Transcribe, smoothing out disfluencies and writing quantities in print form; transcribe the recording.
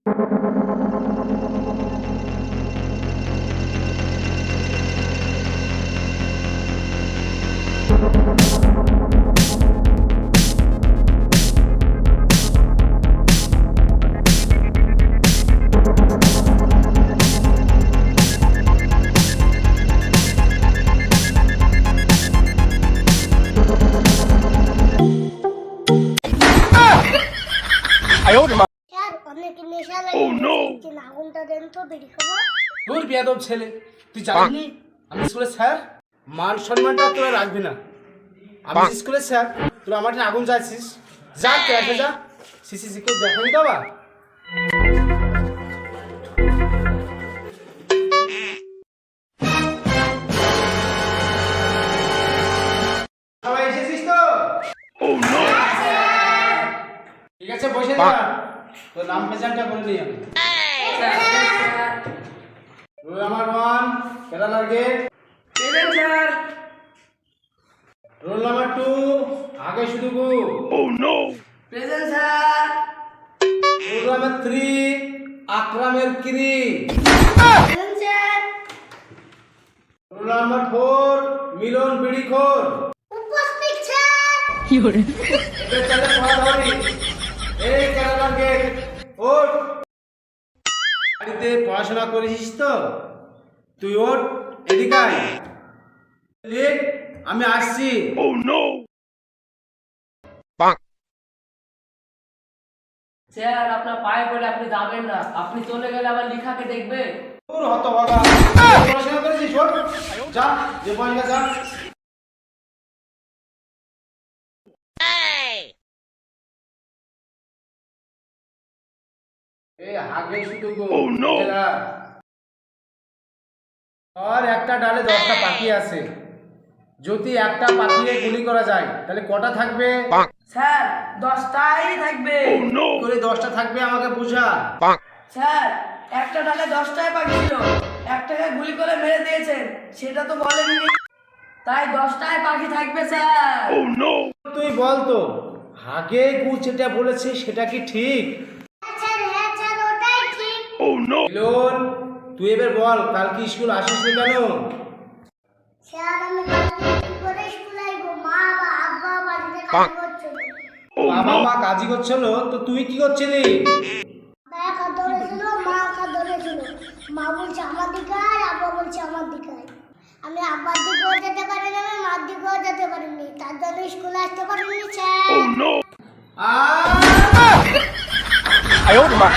তোর বেয়াদব ছেলে, তুই জানিস আমি স্কুলের স্যার? মান সম্মানটা তোরা রাখবি না। আমি স্কুলের স্যার, তোরা আমার আগুন চাইছিস? যা ক্লাসে যা, সিসি কেউ দেখেনি তো আবার। সবাই এসেছিস তো? ঠিক আছে, বসে যা। তোর নাম পেছানটা করে নিই আমি। রোল নাম্বার 1 কেরালার গেট প্রেজেন্ট স্যার। রোল নাম্বার 2 আগে শুধু গো। Oh no. Present sir. Roll number 3 আকরামের কিরি। Present sir. Roll number 4 Milan বিড়িখোর। উপস্থিত স্যার। কি হরে এটা চলে পড়া ধরি। এই কেরালার গেট ওঠ। বাড়িতে পড়াশোনা করেছিস তো? তুই ওঠ, এদিকে আয়। লিখ, আমি আসছি। ও নো। স্যার আপনার পায়ে পড়ে আপনি যাবেন না, আপনি চলে গেলে আবার লিখাকে দেখবে। তোর হতভাগা, পড়াশোনা করেছিস? ওঠ, যা, যে পয়সা যা। এই আগে শুধু গো। আর একটা ডালে 10টা পাখি আছে, যদি একটা পাখিকে গুলি করা যায় তাহলে কটা থাকবে? স্যার 10টাই থাকবে। করে 10টা থাকবে, আমাকে বুঝা। স্যার একটা ডালে 10টাই পাখি ছিল, একটাকে গুলি করে মেরে দিয়েছেন, সেটা তো বলেননি, তাই 10টাই পাখি থাকবে স্যার। তুই বল তো, আগে গু যেটা বলেছে সেটা কি ঠিক? মিলন, তুই এবার বল, কাল কি স্কুল আসিস নি কেন? বাবা মা কাজই করছিল, তো তুই কি করছিলি? মা বলছে আমার দিকে আয়, আব্বা বলছে আমার দিকে আয়। আমি আব্বার দিকেও যেতে পারিনি, আমি মার দিকেও যেতে পারিনি, তার জন্য স্কুলে আসতে পারিনি স্যার। আয় ওরে মা।